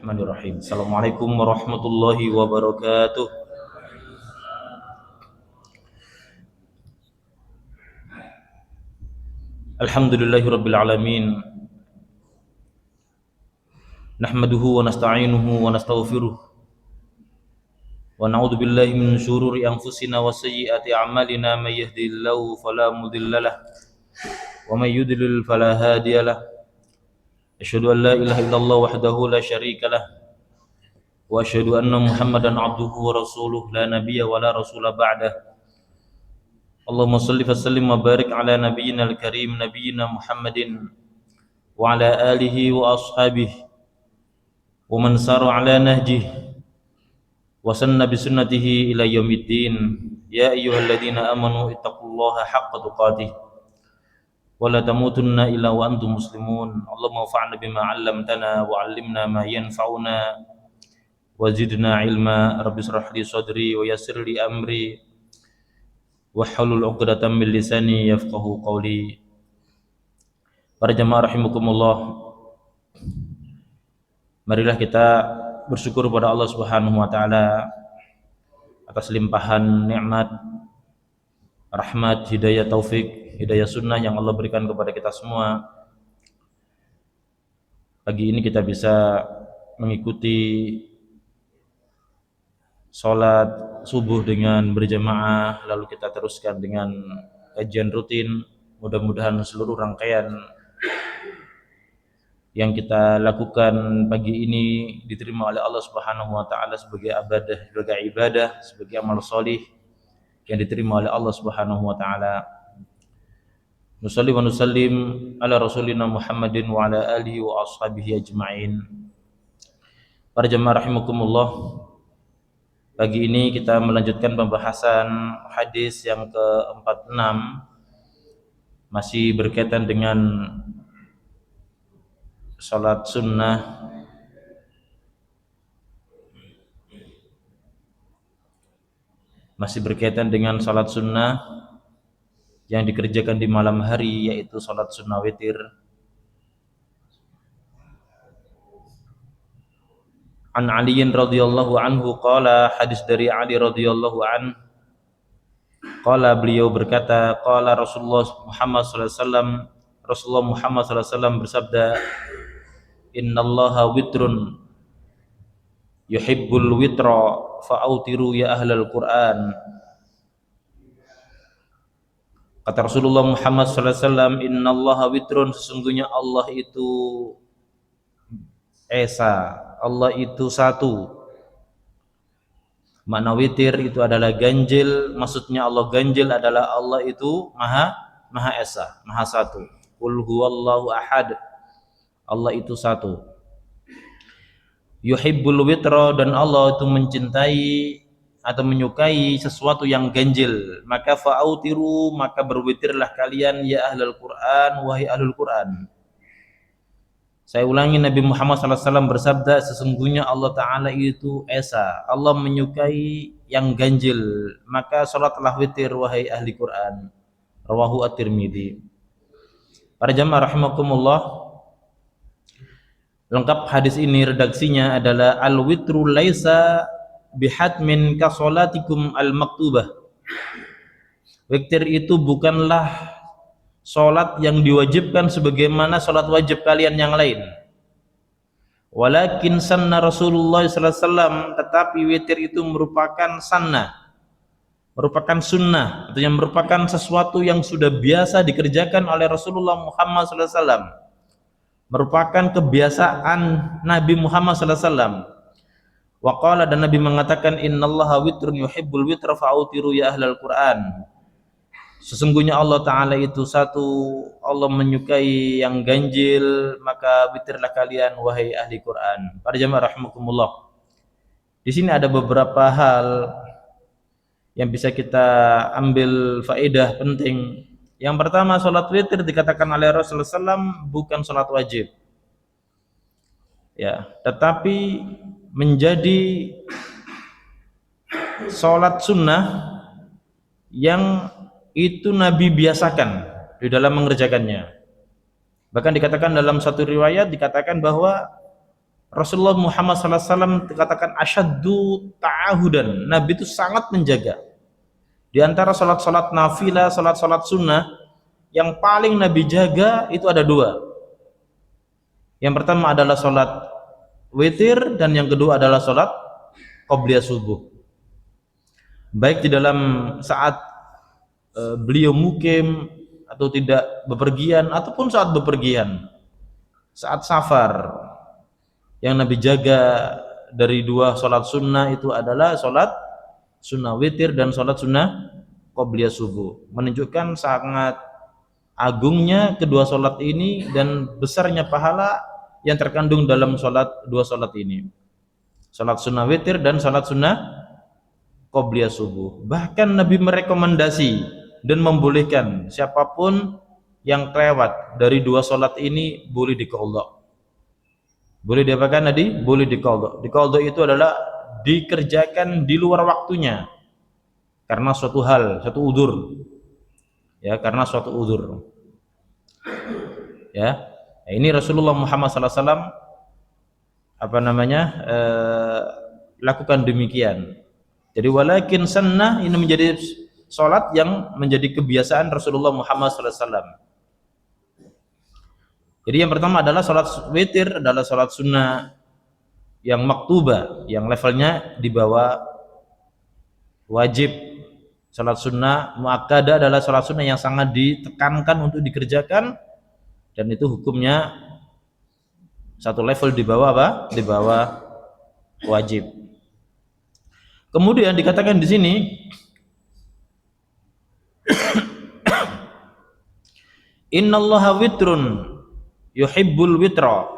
Bismillahirrahmanirrahim. Assalamualaikum warahmatullahi wabarakatuh. Alhamdulillahirabbil alamin. Nahmaduhu wa nasta'inuhu wa nastaghfiruh. Wa na'udzu billahi min syururi anfusina wa sayyiati a'malina may yahdihillahu fala mudhillalah wa may yudlil fala hadiyalah. Asyhadu an la ilaha illallah wahdahu la syarika lah wa asyhadu anna Muhammadan abduhu wa rasuluh la nabiyya wa la rasula ba'dah. Allahumma shalli wa sallim wa barik ala nabiyyina al-karim nabiyyina Muhammadin wa ala alihi wa ashabihi wa man sara ala nahjihi wa sanna bi sunnatihi ila yaumiddin. Ya ayyuhalladzina amanu ittaqullaha haqqa tuqatih wa la tamutunna illa wa antum muslimun. Allahumma anfa'na bima 'allamtana wa 'allimna ma yanfa'una wa zidna ilma. Rabbi shrah li sadri wa yassir li amri wahlul 'uqdatam min lisani yafqahu qawli. Para jamaah rahimakumullah, marilah kita bersyukur kepada Allah Subhanahu wa taala atas limpahan nikmat, rahmat, hidayah taufik, hidayah sunnah yang Allah berikan kepada kita semua. Pagi ini kita bisa mengikuti salat subuh dengan berjamaah, lalu kita teruskan dengan kajian rutin. Mudah-mudahan seluruh rangkaian yang kita lakukan pagi ini diterima oleh Allah Subhanahu wa taala sebagai ibadah, sebagai amal sholih yang diterima oleh Allah Subhanahu wa taala. Nusalli wa nusallim ala rasulina Muhammadin wa ala alihi wa ashabihi ajma'in. Para jemaah rahimakumullah, pagi ini kita melanjutkan pembahasan hadis yang ke-46, masih berkaitan dengan salat sunnah. Masih berkaitan dengan salat sunnah yang dikerjakan di malam hari, yaitu salat sunnah witir. An Ali radhiyallahu anhu qala, hadis dari Ali radhiyallahu an, qala, beliau berkata, qala Rasulullah Muhammad sallallahu alaihi wasallam, Rasulullah Muhammad sallallahu alaihi wasallam bersabda, innallaha witrun yuhibbul witra fa'autiru ya ahlal Qur'an. Kata Rasulullah Muhammad sallallahu alaihi wasallam, innallaha witrun, sesungguhnya Allah itu esa, Allah itu satu. Makna witir itu adalah ganjil, maksudnya Allah ganjil adalah Allah itu maha esa, maha satu. Qul huwallahu ahad, Allah itu satu. Yuhibbul witra, dan Allah itu mencintai atau menyukai sesuatu yang ganjil. Maka fa'autiru, maka berwitirlah kalian ya ahlul Quran, wahai ahlul Quran. Saya ulangi, Nabi Muhammad SAW bersabda, sesungguhnya Allah Ta'ala itu esa, Allah menyukai yang ganjil, maka salatlah witir wahai ahli Quran. Rawahu At-Tirmidzi. Para jamaah rahimakumullah, lengkap hadis ini redaksinya adalah al-witru laisa bihatmin ka salatikum al-maktubah. Witir itu bukanlah salat yang diwajibkan sebagaimana salat wajib kalian yang lain. Walakin sanna Rasulullah sallallahu alaihi wasallam, tetapi witir itu merupakan sunnah, merupakan sunnah, atau yang merupakan sesuatu yang sudah biasa dikerjakan oleh Rasulullah Muhammad sallallahu alaihi wasallam, merupakan kebiasaan Nabi Muhammad sallallahu alaihi wasallam. Wa qala, dan Nabi mengatakan, innallaha witrun yuhibbul witra fa'autiru ya ahlal Qur'an. Sesungguhnya Allah Ta'ala itu satu, Allah menyukai yang ganjil, maka witirlah kalian wahai ahli Quran. Para jamaah rahimakumullah, di sini ada beberapa hal yang bisa kita ambil faedah penting. Yang pertama, salat witir dikatakan oleh Rasulullah SAW bukan salat wajib, ya, tetapi menjadi salat sunnah yang itu Nabi biasakan di dalam mengerjakannya. Bahkan dikatakan dalam satu riwayat, dikatakan bahwa Rasulullah Muhammad SAW dikatakan asyaddu ta'ahudan. Nabi itu sangat menjaga. Di antara salat-salat nafilah, salat-salat sunnah yang paling Nabi jaga itu ada dua. Yang pertama adalah salat witir dan yang kedua adalah salat qobliyah subuh. Baik di dalam saat beliau mukim atau tidak bepergian ataupun saat bepergian, saat safar, yang Nabi jaga dari dua salat sunnah itu adalah salat sunnah witir dan salat sunnah qobliyah subuh. Menunjukkan sangat agungnya kedua salat ini dan besarnya pahala yang terkandung dalam dua salat ini, salat sunnah witir dan salat sunnah qobliyah subuh. Bahkan Nabi merekomendasi dan membolehkan siapapun yang kelewat dari dua salat ini boleh diqadha. Boleh diapakan tadi? Boleh diqadha. Diqadha itu adalah dikerjakan di luar waktunya karena suatu hal, suatu udzur. Ya, karena suatu udzur. Ya. Nah, ini Rasulullah Muhammad SAW lakukan demikian. Jadi walakin sunnah ini menjadi salat yang menjadi kebiasaan Rasulullah Muhammad SAW. Jadi yang pertama adalah salat witir, adalah salat sunnah yang maktubah, yang levelnya di bawah wajib. Salat sunnah muakkadah adalah salat sunnah yang sangat ditekankan untuk dikerjakan, dan itu hukumnya satu level di bawah apa? Di bawah wajib. Kemudian dikatakan di sini innallaha witrun yuhibbul witra.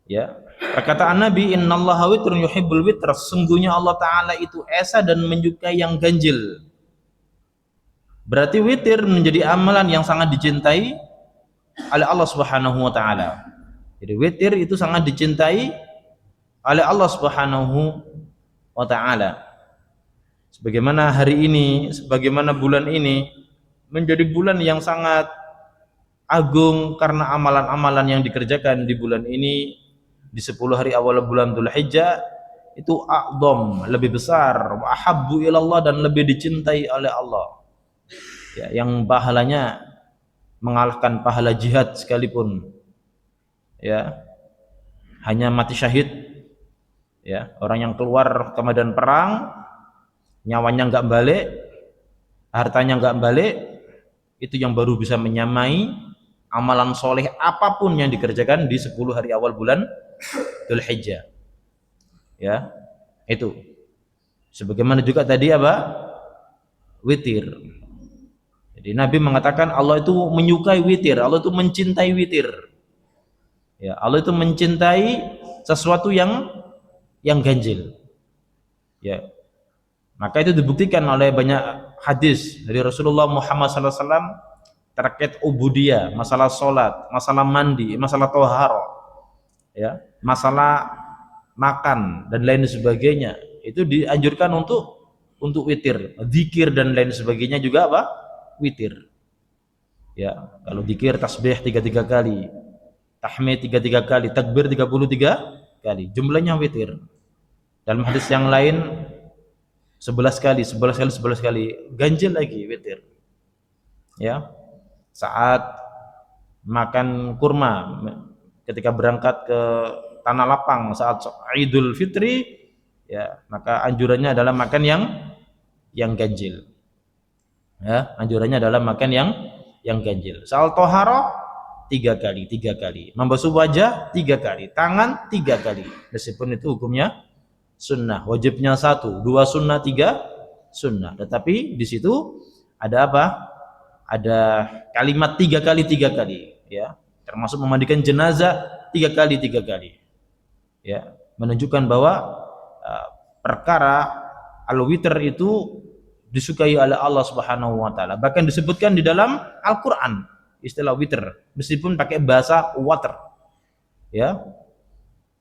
Ya, perkataan Nabi innallaha witrun yuhibbul witra, sesungguhnya Allah Ta'ala itu esa dan menyukai yang ganjil. Berarti witir menjadi amalan yang sangat dicintai oleh Allah Subhanahu wa Ta'ala. Jadi witir itu sangat dicintai oleh Allah Subhanahu wa Ta'ala. Sebagaimana hari ini, sebagaimana bulan ini menjadi bulan yang sangat agung karena amalan-amalan yang dikerjakan di bulan ini, di 10 hari awal bulan Dzulhijjah itu a'dham, lebih besar, wa ahabbu ilallah, dan lebih dicintai oleh Allah. Ya, yang pahalanya mengalahkan pahala jihad sekalipun. Ya. Hanya mati syahid. Ya, orang yang keluar ke medan perang, nyawanya enggak balik, hartanya enggak balik, itu yang baru bisa menyamai amalan soleh apapun yang dikerjakan di 10 hari awal bulan Dzulhijjah. Ya, itu. Sebagaimana juga tadi apa? Witir. Jadi Nabi mengatakan Allah itu menyukai witir, Allah itu mencintai witir. Ya, Allah itu mencintai sesuatu yang ganjil. Ya. Maka itu dibuktikan oleh banyak hadis dari Rasulullah Muhammad SAW terkait ubudiyah, masalah sholat, masalah mandi, masalah toharo, ya, masalah makan dan lain sebagainya. Itu dianjurkan untuk witir, zikir dan lain sebagainya juga apa? Witir. Ya, kalau zikir tasbih 33 kali, tahmid 33 kali, takbir 33 kali, jumlahnya witir. Dalam hadis yang lain 11 kali, 11 kali, ganjil lagi witir. Ya. Saat makan kurma ketika berangkat ke tanah lapang saat Idul Fitri, ya, maka anjurannya adalah makan yang ganjil. Ya, anjurannya adalah makan yang ganjil. Soal toharo 3 kali, membasuh wajah 3 kali, tangan 3 kali. Meskipun itu hukumnya sunnah, wajibnya 1, 2 sunnah, 3 sunnah. Tetapi di situ ada apa? Ada kalimat 3 kali, ya. Termasuk memandikan jenazah 3 kali. Ya, menunjukkan bahwa perkara al-witr itu disukai oleh Allah Subhanahu wa Ta'ala. Bahkan disebutkan di dalam Al-Qur'an istilah witr meskipun pakai bahasa water. Ya.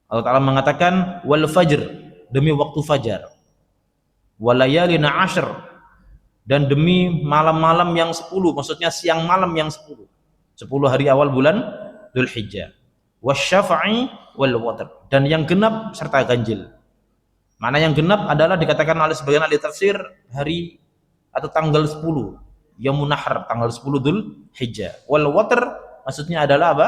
Allah Ta'ala mengatakan wal fajr, demi waktu fajar. Walayalina ashr, dan demi malam-malam yang 10, maksudnya siang malam yang 10. 10 hari awal bulan Dzulhijjah. Wasyafa'i, wal watr. Dan yang genap serta ganjil. Mana yang genap adalah dikatakan oleh sebagian ahli tafsir hari atau tanggal 10 Yaumun Nahr, tanggal 10 Dzulhijjah. Wal watr maksudnya adalah apa?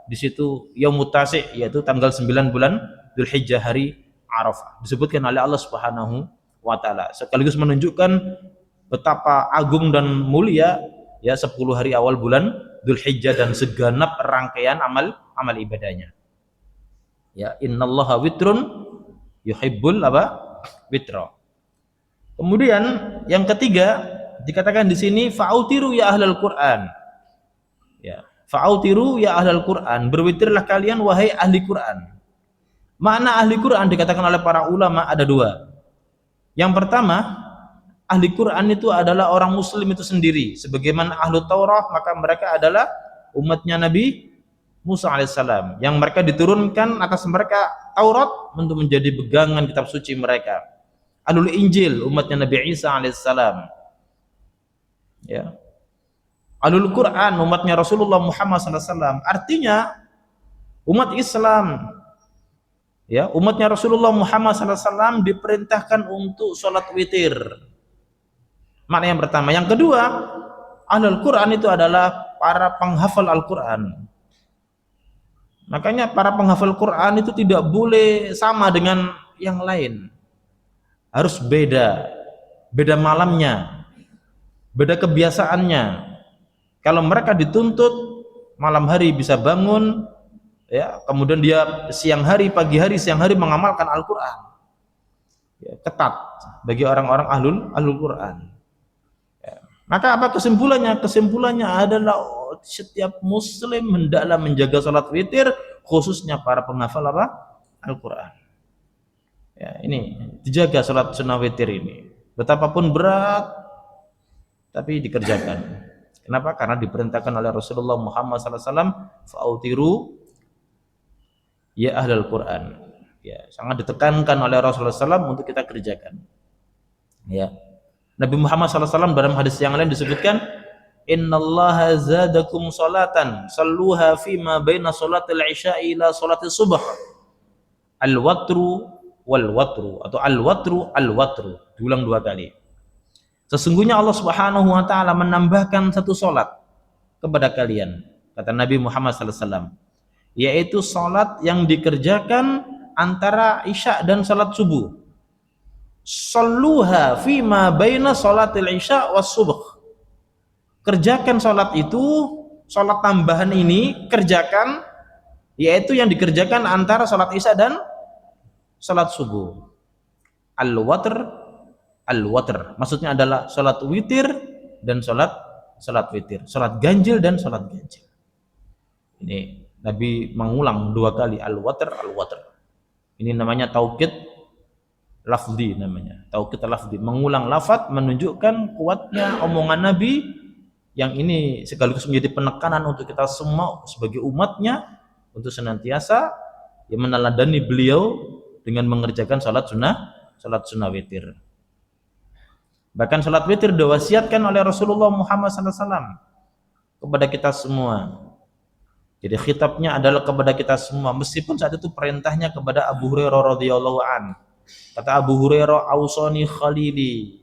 Di situ Yaumut Tasi', yaitu tanggal 9 bulan Dzulhijjah, hari Arafah. Disebutkan oleh Allah Subhanahu wa taala sekaligus menunjukkan betapa agung dan mulia ya 10 hari awal bulan Dzulhijjah dan segenap rangkaian amal ibadahnya. Ya, innallaha witrun yuhibbul apa? Witra. Kemudian yang ketiga dikatakan di sini fa'autiru ya ahlal Qur'an. Ya, fa'autiru ya ahlal Qur'an, berwitirlah kalian wahai ahli Qur'an. Makna ahli Qur'an dikatakan oleh para ulama ada dua. Yang pertama, ahli Quran itu adalah orang muslim itu sendiri. Sebagaimana ahlu Taurah, maka mereka adalah umatnya Nabi Musa alaihissalam, yang mereka diturunkan atas mereka Taurat untuk menjadi pegangan kitab suci mereka. Ahlul Injil, umatnya Nabi Isa alaihissalam. Ya. Ahlul Quran, umatnya Rasulullah Muhammad SAW. Artinya umat Islam, ya, umatnya Rasulullah Muhammad SAW diperintahkan untuk sholat witir. Makna yang pertama. Yang kedua, ahlul Quran itu adalah para penghafal Al-Quran. Makanya para penghafal Quran itu tidak boleh sama dengan yang lain. Harus beda malamnya, beda kebiasaannya. Kalau mereka dituntut malam hari bisa bangun, ya, kemudian dia pagi hari, siang hari mengamalkan Al-Quran. Ya, ketat bagi orang-orang ahlul Quran. Maka apa kesimpulannya? Kesimpulannya adalah setiap muslim hendaklah menjaga salat witir, khususnya para penghafal apa? Al-Quran. Ya, ini dijaga salat sunnah witir ini. Betapapun berat, tapi dikerjakan. Kenapa? Karena diperintahkan oleh Rasulullah Muhammad SAW, fa'autiru ya ahlal Quran. Ya, sangat ditekankan oleh Rasulullah SAW untuk kita kerjakan. Ya. Nabi Muhammad SAW dalam hadis yang lain disebutkan, innallaha zadakum salatan salluha fima baina salatil isya'i ila salatis subh al-watru wal watru, atau al-watru al-watru, diulang 2 kali. Sesungguhnya Allah Subhanahu wa taala menambahkan satu salat kepada kalian, kata Nabi Muhammad SAW, yaitu salat yang dikerjakan antara isya dan salat subuh. Salluha fima baina salatil isya was subuh. Kerjakan salat itu, salat tambahan ini kerjakan, yaitu yang dikerjakan antara salat isya dan salat subuh. Al-watr al-watr, maksudnya adalah salat witir dan salat witir, salat ganjil dan salat ganjil. Ini Nabi mengulang 2 kali al-watr al-watr. Ini namanya taukid lafzi, namanya taukid lafzi, mengulang lafaz menunjukkan kuatnya omongan Nabi, yang ini sekaligus menjadi penekanan untuk kita semua sebagai umatnya untuk senantiasa yang meneladani beliau dengan mengerjakan salat sunnah witir. Bahkan salat witir diwasiatkan oleh Rasulullah Muhammad SAW kepada kita semua. Jadi khitabnya adalah kepada kita semua, meskipun saat itu perintahnya kepada Abu Hurairah radhiyallahu an. Kata Abu Hurairah, ausani khalili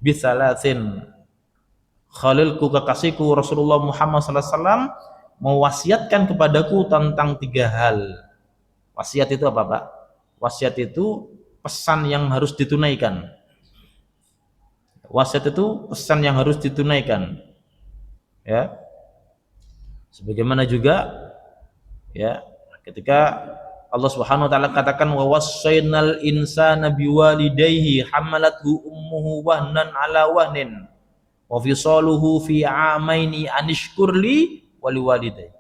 bisalasin. Khalilku, kekasihku Rasulullah Muhammad SAW mewasiatkan kepadaku tentang 3 hal. Wasiat itu apa, Pak? Wasiat itu pesan yang harus ditunaikan. Wasiat itu pesan yang harus ditunaikan. Ya. Sebagaimana juga ya, ketika Allah Subhanahu wa taala katakan wa wassaynal insana biwalidayhi hamalathu ummuhu wahnan ala wahnin wa fisaluhu fi amaini anishkurli waliwalidayhi.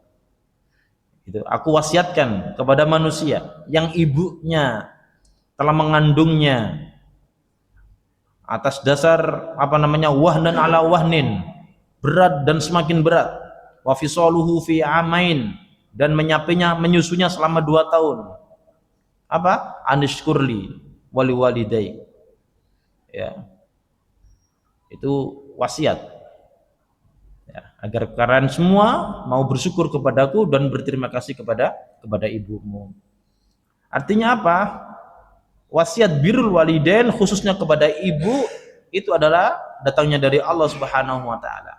Itu aku wasiatkan kepada manusia yang ibunya telah mengandungnya atas dasar wahnan ala wahnin, berat dan semakin berat, wa fisaluhu fi amain, dan menyusunya selama 2 tahun. Apa? Anishkurli waliwalidayhi. Ya. Itu wasiat. Ya, agar kalian semua mau bersyukur kepadaku dan berterima kasih kepada ibumu. Artinya apa? Wasiat birrul walidain khususnya kepada ibu itu adalah datangnya dari Allah Subhanahu wa taala.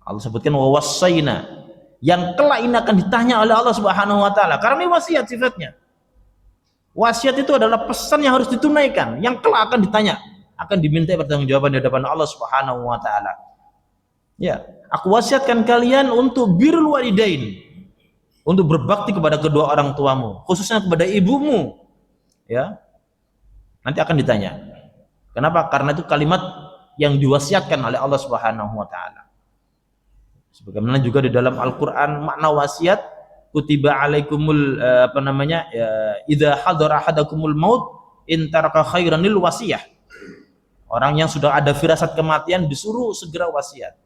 Allah sebutkan wa wasaina, yang kelak ini akan ditanya oleh Allah Subhanahu wa taala karena ini wasiat sifatnya. Wasiat itu adalah pesan yang harus ditunaikan, yang kelak akan ditanya, akan diminta pertanggungjawaban di hadapan Allah Subhanahu wa taala. Ya, aku wasiatkan kalian untuk birrul walidain, untuk berbakti kepada kedua orang tuamu, khususnya kepada ibumu. Ya, nanti akan ditanya. Kenapa? Karena itu kalimat yang diwasiatkan oleh Allah Subhanahu wa taala. Sebagaimana juga di dalam Al-Qur'an makna wasiat, kutiba alaikumul idza hadara ahadakumul maut in taraka khairanil wasiyah. Orang yang sudah ada firasat kematian disuruh segera wasiat.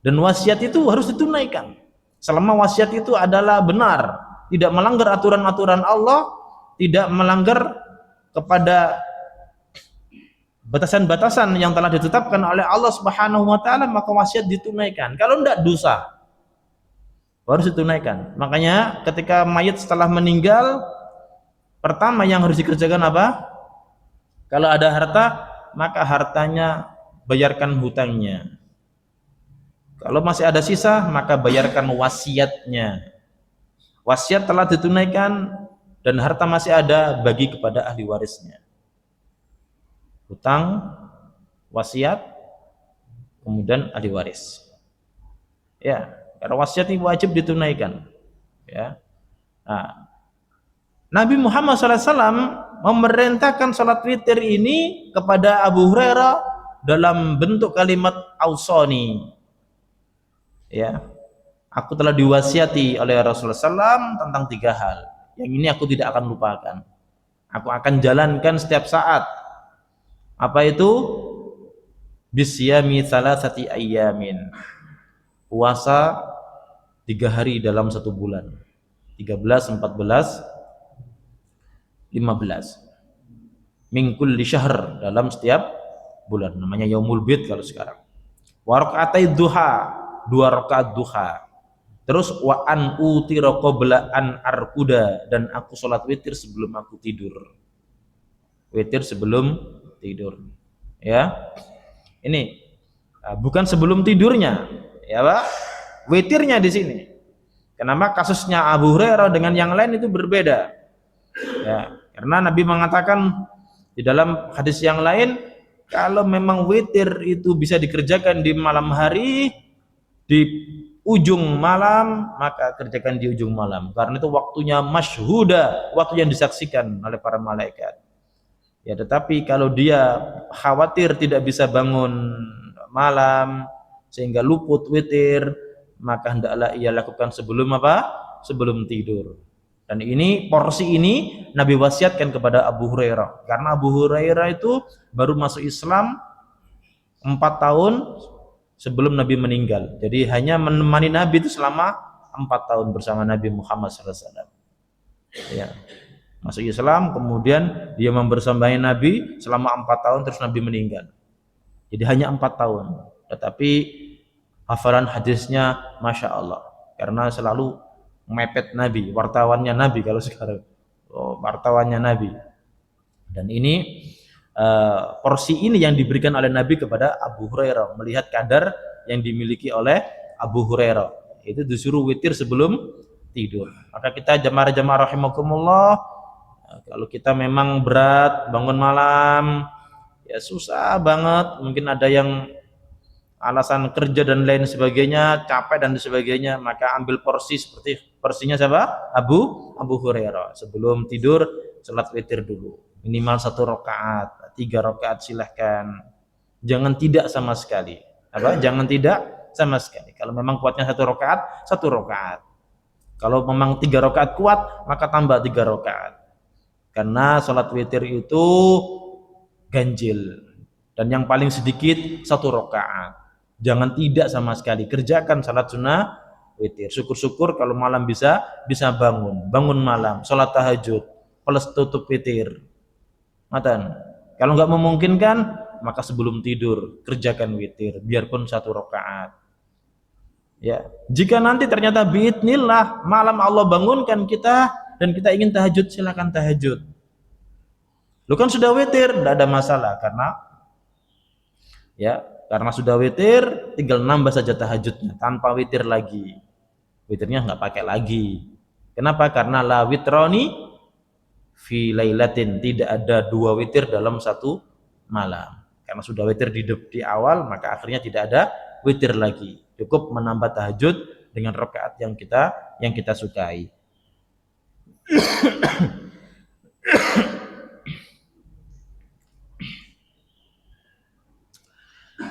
Dan wasiat itu harus ditunaikan. Selama wasiat itu adalah benar, tidak melanggar aturan-aturan Allah, tidak melanggar kepada batasan-batasan yang telah ditetapkan oleh Allah Subhanahu wa taala, maka wasiat ditunaikan. Kalau tidak, dosa. Harus ditunaikan. Makanya ketika mayat setelah meninggal, pertama yang harus dikerjakan apa? Kalau ada harta, maka hartanya bayarkan hutangnya. Kalau masih ada sisa, maka bayarkan wasiatnya. Wasiat telah ditunaikan dan harta masih ada, bagi kepada ahli warisnya. Hutang, wasiat, kemudian ahli waris. Ya, karena wasiat ini wajib ditunaikan. Ya. Nah, Nabi Muhammad SAW memerintahkan salat witir ini kepada Abu Hurairah dalam bentuk kalimat ausoni. Ya, aku telah diwasiati oleh Rasulullah SAW tentang 3 hal. Yang ini aku tidak akan lupakan. Aku akan jalankan setiap saat. Apa itu? Bisyami salasati ayyamin. Puasa 3 hari dalam 1 bulan. 13, 14, 15. Min kulli syahr, dalam setiap bulan. Namanya yaumul bid kalau sekarang. Wa raka'atai duha, 2 rakaat duha. Terus wa an utira qabla an arkuda, dan aku salat witir sebelum aku tidur. Witir sebelum tidur. Ya. Ini bukan sebelum tidurnya, ya Pak. Witirnya di sini. Kenapa kasusnya Abu Hurairah dengan yang lain itu berbeda? Ya, karena Nabi mengatakan di dalam hadis yang lain, kalau memang witir itu bisa dikerjakan di malam hari, di ujung malam, maka kerjakan di ujung malam, karena itu waktunya masyhuda, waktu yang disaksikan oleh para malaikat. Ya, tetapi kalau dia khawatir tidak bisa bangun malam sehingga luput witir, maka hendaklah ia lakukan sebelum apa? Sebelum tidur. Dan ini, porsi ini Nabi wasiatkan kepada Abu Hurairah, karena Abu Hurairah itu baru masuk Islam 4 tahun sebelum Nabi meninggal. Jadi hanya menemani Nabi itu selama 4 tahun bersama Nabi Muhammad SAW. Ya. Masuk Islam, kemudian dia membersamai Nabi selama 4 tahun, terus Nabi meninggal. Jadi hanya 4 tahun. Tetapi hafalan hadisnya Masya Allah, karena selalu mepet Nabi, wartawannya Nabi kalau sekarang. Wartawannya Nabi. Dan ini porsi ini yang diberikan oleh Nabi kepada Abu Hurairah, melihat kadar yang dimiliki oleh Abu Hurairah, itu disuruh witir sebelum tidur. Maka kita jamaah-jamaah rahimakumullah, kalau kita memang berat bangun malam, ya susah banget, mungkin ada yang alasan kerja dan lain sebagainya, capek dan sebagainya, maka ambil porsi seperti porsinya siapa? Abu Hurairah. Sebelum tidur salat witir dulu, minimal 1 rakaat, 3 rakaat silahkan, jangan tidak sama sekali. Apa? Jangan tidak sama sekali. Kalau memang kuatnya 1 rakaat, 1 rakaat. Kalau memang 3 rakaat kuat, maka tambah 3 rakaat. Karena salat witir itu ganjil, dan yang paling sedikit 1 rakaat. Jangan tidak sama sekali, kerjakan salat sunnah witir. Syukur-syukur kalau malam bisa bangun malam, salat tahajud plus tutup witir. Matan. Kalau nggak memungkinkan, maka sebelum tidur kerjakan witir, biarpun 1 rakaat. Ya, jika nanti ternyata biidznillah malam Allah bangunkan kita dan kita ingin tahajud, silakan tahajud. Lu kan sudah witir, tidak ada masalah karena sudah witir, tinggal nambah saja tahajudnya tanpa witir lagi. Witirnya nggak pakai lagi. Kenapa? Karena la witroni fi lailatin, tidak ada dua witir dalam satu malam. Karena sudah witir di awal, maka akhirnya tidak ada witir lagi. Cukup menambah tahajud dengan rakaat yang kita sukai.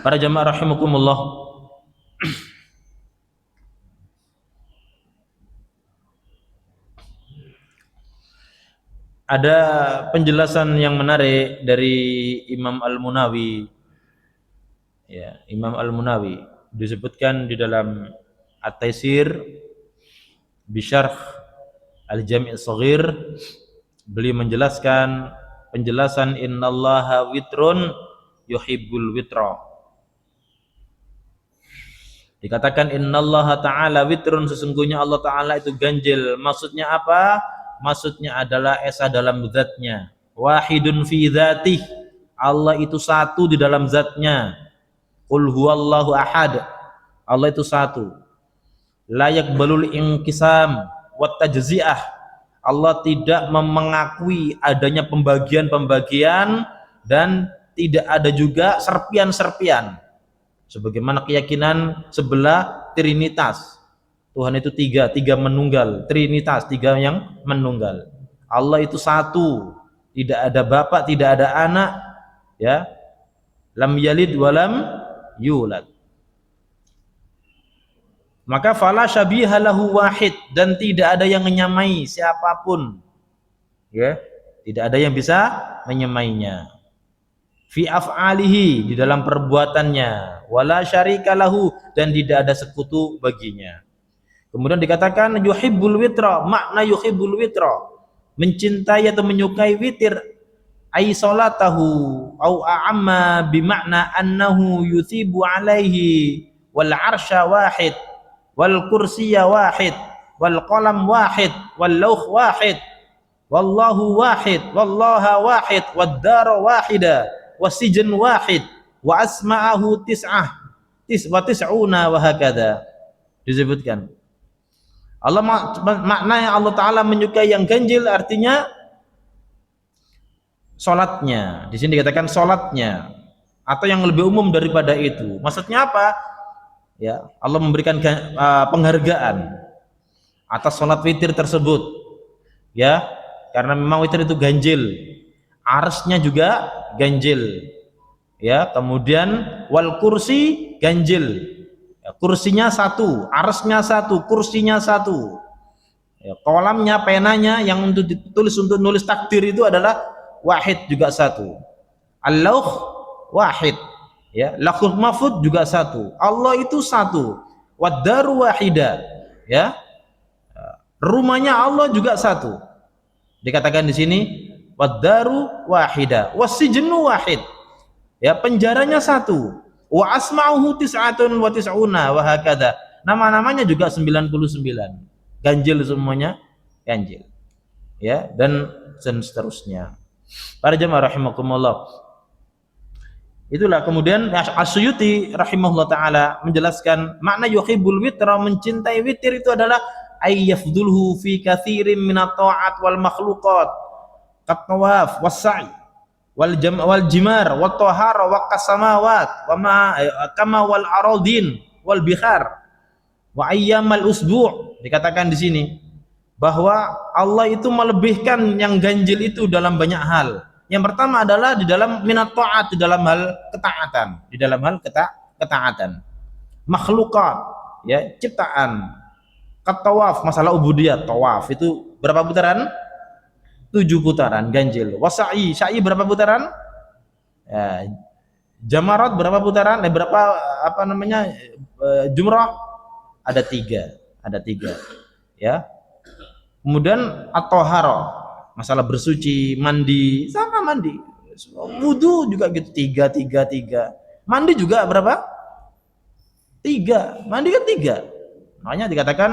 Para jamaah rahimakumullah, ada penjelasan yang menarik dari Imam Al-Munawi. Ya, Imam Al-Munawi disebutkan di dalam At-Taisir Bisyarh Al-Jami' Shaghir, beliau menjelaskan penjelasan innallaha witrun yuhibbul witra. Dikatakan innallaha ta'ala witrun, sesungguhnya Allah Ta'ala itu ganjil. Maksudnya apa? Maksudnya adalah esa dalam zatnya. Wahidun fi dzatih, Allah itu satu di dalam zatnya. Qul huwallahu ahad, Allah itu satu. La yaqbalul inqisam wat tajzi'ah, Allah tidak mengakui adanya pembagian-pembagian dan tidak ada juga serpian-serpian. Sebagaimana keyakinan sebelah Trinitas, Tuhan itu tiga menunggal, Trinitas, tiga yang menunggal. Allah itu satu, tidak ada bapak, tidak ada anak, ya. Lam yalid walam yulad. Maka fala syabiha lahu wahid, dan tidak ada yang menyamai siapapun, ya. Tidak ada yang bisa menyamainya. Fi af'alihi, di dalam perbuatannya, wala syarika lahu, dan tidak ada sekutu baginya. Kemudian dikatakan yuhibbul witra, makna yuhibbul witra, mencintai atau menyukai witir, ay salatahu au a'amma bimakna annahu yuthibu alaihi wal arsya wahid wal kursiyya wahid wal qalam wahid wal lawh wahid wallahu wahid wallaha wahid wad dar wahida wasijan wahid wa asma'ahu tis'una wa hakadha. Disebutkan Allah, maknanya Allah Ta'ala menyukai yang ganjil, artinya sholatnya. Di sini dikatakan sholatnya, atau yang lebih umum daripada itu. Maksudnya apa? Ya, Allah memberikan penghargaan atas sholat witir tersebut, ya, karena memang witir itu ganjil. Arsnya juga ganjil, ya. Kemudian wal kursi ganjil, ya, kursinya satu, arsnya satu, kursinya satu, ya, kolamnya, penanya yang untuk ditulis untuk nulis takdir itu adalah wahid, juga satu. Al-lawh wahid, ya, lahul mahfud juga satu. Allah itu satu. Wad-daru wahida, ya, rumahnya Allah juga satu. Dikatakan di sini wad-daru wahida wasijnu wahid, ya, penjaranya satu. Wa asma'uhu tis'atun wa tis'una wa hakadha, nama-namanya juga 99, ganjil semuanya, ganjil, ya, dan seterusnya. Para jemaah rahimakumullah, itulah kemudian As-Suyuti rahimahullah ta'ala menjelaskan makna yuhibbul witra, mencintai witir itu adalah ayyafdulhu fi katsirin minat ta'at wal makhluqat kat-tawaf was-sa'i wal jimar wat tahara wa qasamawat wa ma kama wal aradin wal bihar wa ayyamal usbu'. Dikatakan di sini bahwa Allah itu melebihkan yang ganjil itu dalam banyak hal. Yang pertama adalah di dalam minat ta'at, di dalam hal ketaatan, di dalam hal ketaatan. Makhlukat, ya, ciptaan. Kat-tawaf, masalah ubudiyah, tawaf itu berapa putaran? 7 putaran ganjil. Wasa'i, sa'i berapa putaran? Ya, jamarat berapa putaran? Berapa jumrah? Ada 3, ya. Kemudian at-tahara, masalah bersuci, mandi, sama mandi. Wudu juga gitu, 3. Mandi juga berapa? 3. Mandi kan 3. Makanya dikatakan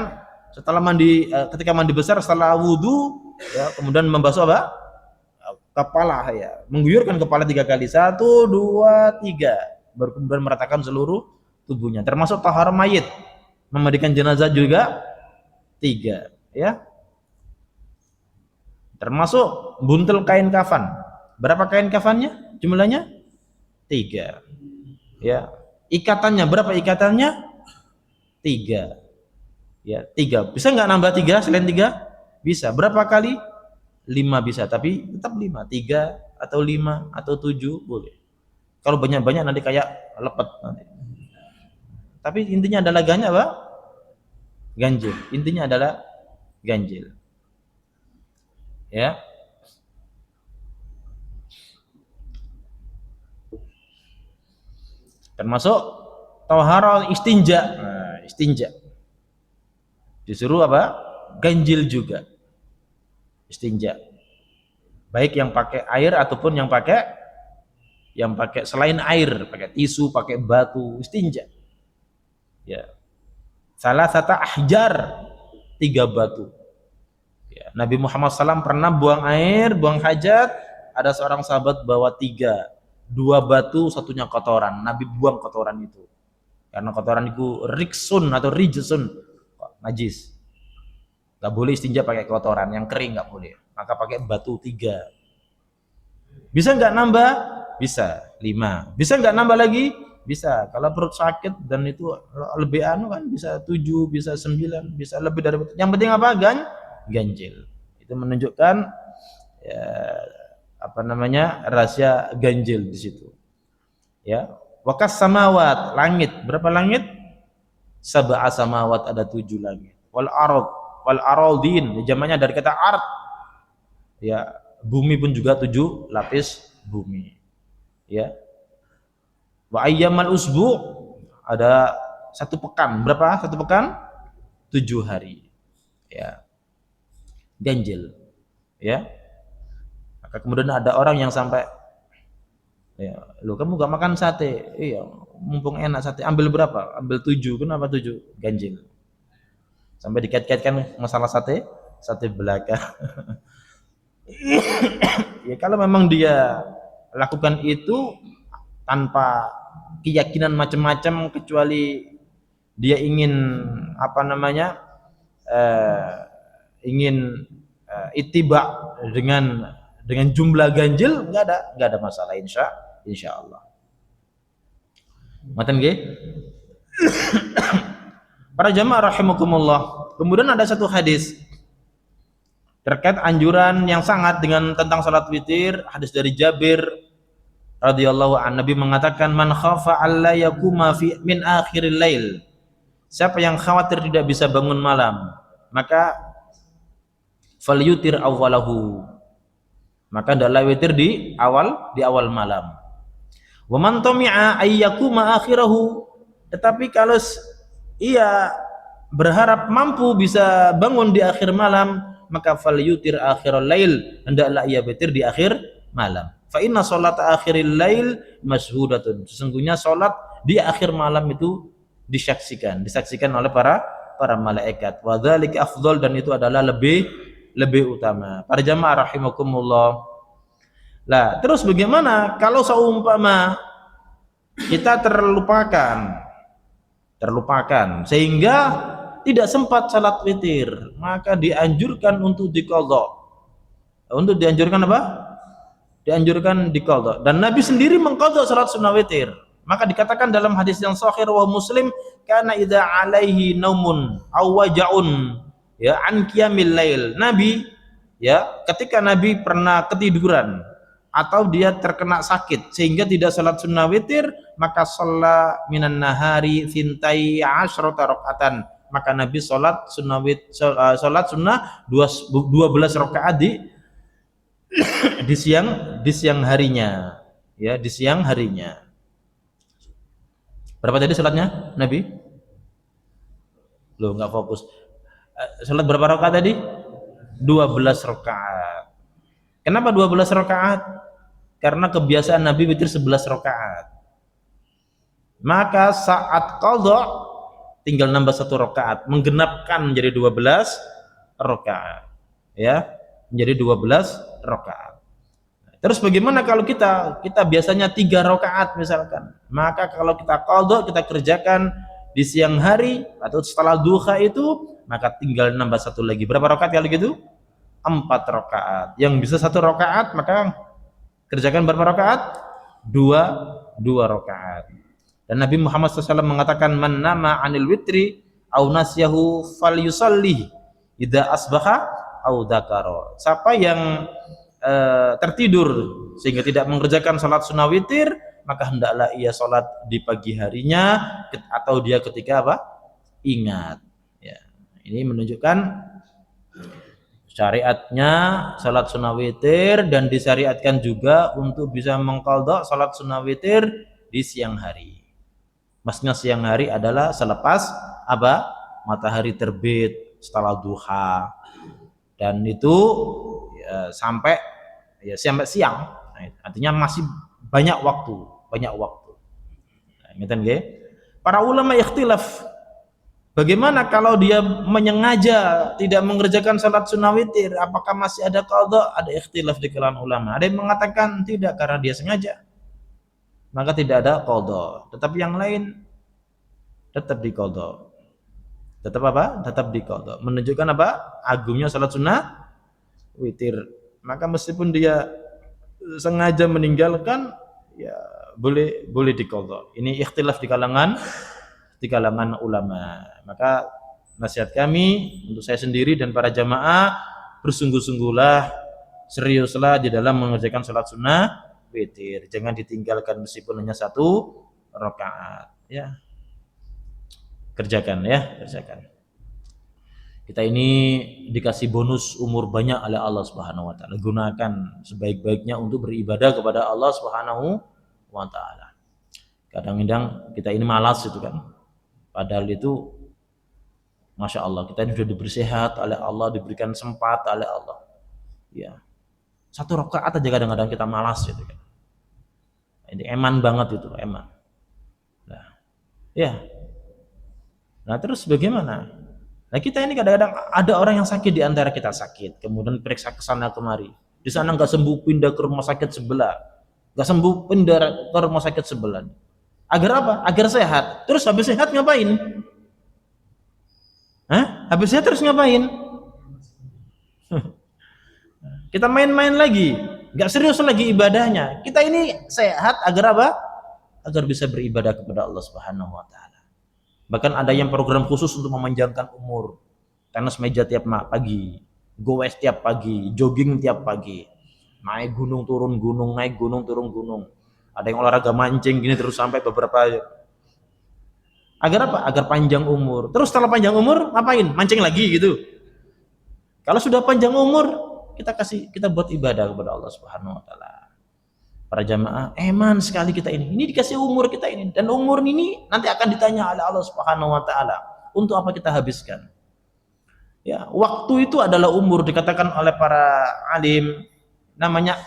Setelah mandi, ketika mandi besar, setelah wudhu, ya, kemudian membasuh apa? Kepala, ya, mengguyurkan kepala 3 kali, 1, 2, 3, baru kemudian meratakan seluruh tubuhnya, termasuk tahar mayit, memandikan jenazah juga 3, ya, termasuk buntel kain kafan. Berapa kain kafannya? Jumlahnya 3, ya. Ikatannya berapa? Ikatannya 3, ya, 3. Bisa nggak nambah 3 selain 3? Bisa. Berapa kali? 5 bisa, tapi tetap 5. 3 atau 5 atau 7 boleh. Kalau banyak-banyak nanti kayak lepet nanti. Tapi intinya adalah apa? Ganjil. Intinya adalah ganjil. Ya. Termasuk taharah istinja. Nah, istinja. Disuruh apa? Ganjil juga. Istinja. Baik yang pakai air ataupun yang pakai selain air, pakai tisu, pakai batu, istinja. Ya. Salah satu ahjar, 3 batu. Ya. Nabi Muhammad SAW pernah buang air, buang hajat, ada seorang sahabat bawa 3, 2 batu, satunya kotoran. Nabi buang kotoran itu, karena kotoran itu riksun atau rijsun, najis. Gak boleh istinja pakai kotoran yang kering, gak boleh. Maka pakai batu 3. Bisa nggak nambah? Bisa 5. Bisa nggak nambah lagi? Bisa. Kalau perut sakit dan itu lebih kan bisa 7, bisa 9, bisa lebih dari itu. Yang penting apa? Ganjil. Itu menunjukkan, ya, rahasia ganjil di situ. Ya. Wakas samawat, langit. Berapa langit? Sab'a samawat, ada 7 langit. Wal ard, wal aradin, jamaknya dari kata ard. Ya, bumi pun juga 7 lapis bumi. Ya. Wa ayyamal usbu, ada 1 pekan. Berapa 1 pekan? 7 hari. Ya. Ganjil. Ya. Maka kemudian ada orang yang sampai, ya, lu kamu gak makan sate? Iya, mumpung enak sate. Ambil berapa? Ambil 7. Kenapa 7? Ganjil. Sampai dikait-kaitkan masalah sate belaka. Ya, kalau memang dia lakukan itu tanpa keyakinan macam-macam, kecuali dia ingin ingin ittiba dengan jumlah ganjil, nggak ada masalah, insya Allah. Matan nggih? Para jamaah rahimakumullah. Kemudian ada satu hadis terkait anjuran yang sangat dengan tentang salat witir. Hadis dari Jabir radhiyallahu anhu, Nabi mengatakan, man khafa alla yakuma fi min akhiril lail, siapa yang khawatir tidak bisa bangun malam, maka falyutir awwalahu, maka hendaklah witir di awal malam. Wa man tami'a ay yakuma akhirahu, tetapi kalau ia berharap mampu bisa bangun di akhir malam, maka falyutir akhirul lail, hendaklah ia witir di akhir malam. Fa inna sholata akhiril lail mashhudatun, sesungguhnya salat di akhir malam itu disaksikan oleh para malaikat. Wa dzalika afdal, dan itu adalah lebih utama. Para jamaah rahimakumullah. Lah, terus bagaimana kalau seumpama kita terlupakan sehingga tidak sempat salat witir, maka dianjurkan untuk diqadha. Untuk dianjurkan apa? Dianjurkan diqadha. Dan Nabi sendiri mengqadha salat sunnah witir. Maka dikatakan dalam hadis yang sahih riwayat Muslim, kana idza alaihi naumun aw waja'un, ya, an qiyamil lail. Nabi, ya, ketika Nabi pernah ketiduran atau dia terkena sakit sehingga tidak salat sunnah witir, maka shalla minan nahari thintai asyrata rakaatan, maka Nabi salat sunnah 12 rakaat di siang harinya, ya, di siang harinya. Berapa tadi salatnya Nabi? Loh, nggak fokus. Salat berapa rakaat tadi? 12 rakaat. Kenapa 12 rakaat? Karena kebiasaan Nabi witir 11 rakaat. Maka saat qadha, tinggal nambah 1 rakaat, menggenapkan menjadi 12 rakaat. Ya, menjadi 12 rakaat. Terus bagaimana kalau kita biasanya 3 rakaat misalkan? Maka kalau kita qadha, kita kerjakan di siang hari atau setelah duha itu, maka tinggal nambah 1 lagi. Berapa rakaat kalau gitu? 4 rakaat. Yang bisa 1 rakaat maka kerjakan berapa rakaat? 2 rakaat. Dan Nabi Muhammad SAW mengatakan, man nama anil witri au nasyahu falyusalli idza asbaha au dzakara. Siapa yang tertidur sehingga tidak mengerjakan salat sunnah witir, maka hendaklah ia salat di pagi harinya atau dia ketika apa? Ingat. Ya. Ini menunjukkan syariatnya salat sunnah witir, dan disyariatkan juga untuk bisa mengqadha salat sunnah witir di siang hari. Maksudnya siang hari adalah selepas apa? Matahari terbit, setelah duha. Dan itu ya, sampai siang. Artinya masih banyak waktu. Nah, para ulama ikhtilaf. Bagaimana kalau dia menyengaja tidak mengerjakan salat sunnah witir, apakah masih ada qadha? Ada ikhtilaf di kalangan ulama. Ada yang mengatakan tidak karena dia sengaja, maka tidak ada qadha. Tetapi yang lain tetap diqadha. Tetap apa? Tetap diqadha. Menunjukkan apa? Agungnya salat sunnah witir. Maka meskipun dia sengaja meninggalkan, ya boleh diqadha. Ini ikhtilaf di kalangan ulama. Maka nasihat kami untuk saya sendiri dan para jamaah, bersungguh-sungguhlah, seriuslah di dalam mengerjakan salat sunnah witir. Jangan ditinggalkan meskipun hanya 1 rakaat. Ya, kerjakan. Kita ini dikasih bonus umur banyak oleh Allah Subhanahu wa taala. Gunakan sebaik-baiknya untuk beribadah kepada Allah Subhanahu wa taala. Kadang-kadang kita ini malas itu kan. Padahal itu Masya Allah, kita ini sudah diberi sehat oleh Allah, diberikan sempat oleh Allah. Ya. 1 rakaat aja kadang-kadang kita malas gitu kan. Ini eman banget itu, eman. Nah, ya. Nah, terus bagaimana? Nah, kita ini kadang-kadang ada orang yang sakit di antara kita sakit, kemudian periksa ke sana kemari. Di sana nggak sembuh, pindah ke rumah sakit sebelah. Nggak sembuh, pindah ke rumah sakit sebelah. Agar apa? Agar sehat. Terus habis sehat ngapain? Habis sehat terus ngapain? Kita main-main lagi, nggak serius lagi ibadahnya. Kita ini sehat agar apa? Agar bisa beribadah kepada Allah Subhanahu wa taala. Bahkan ada yang program khusus untuk memanjangkan umur. Tenis meja tiap pagi, goes tiap pagi, jogging tiap pagi, naik gunung turun gunung, naik gunung turun gunung. Ada yang olahraga mancing gini terus sampai beberapa. Agar apa? Agar panjang umur. Terus setelah panjang umur ngapain? Mancing lagi gitu. Kalau sudah panjang umur, kita buat ibadah kepada Allah Subhanahu wa taala. Para jamaah, eman sekali kita ini. Ini dikasih umur kita ini, dan umur ini nanti akan ditanya oleh Allah Subhanahu wa taala, untuk apa kita habiskan. Ya, waktu itu adalah umur, dikatakan oleh para alim, namanya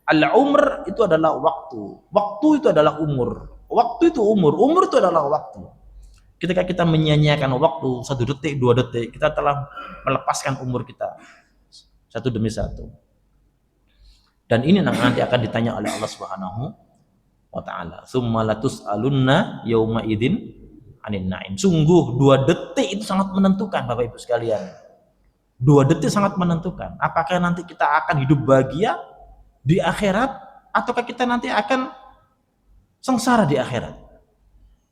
al-umr itu adalah waktu. Waktu itu adalah umur. Waktu itu umur itu adalah waktu. Ketika kita menyia-nyiakan waktu 1 detik, 2 detik, kita telah melepaskan umur kita satu demi satu. Dan ini nanti akan ditanya oleh Allah Subhanahu wa taala. Tsumma latus'alunna yauma idzin 'anin na'im. Sungguh 2 detik itu sangat menentukan, Bapak Ibu sekalian. 2 detik sangat menentukan. Apakah nanti kita akan hidup bahagia di akhirat, ataukah kita nanti akan sengsara di akhirat?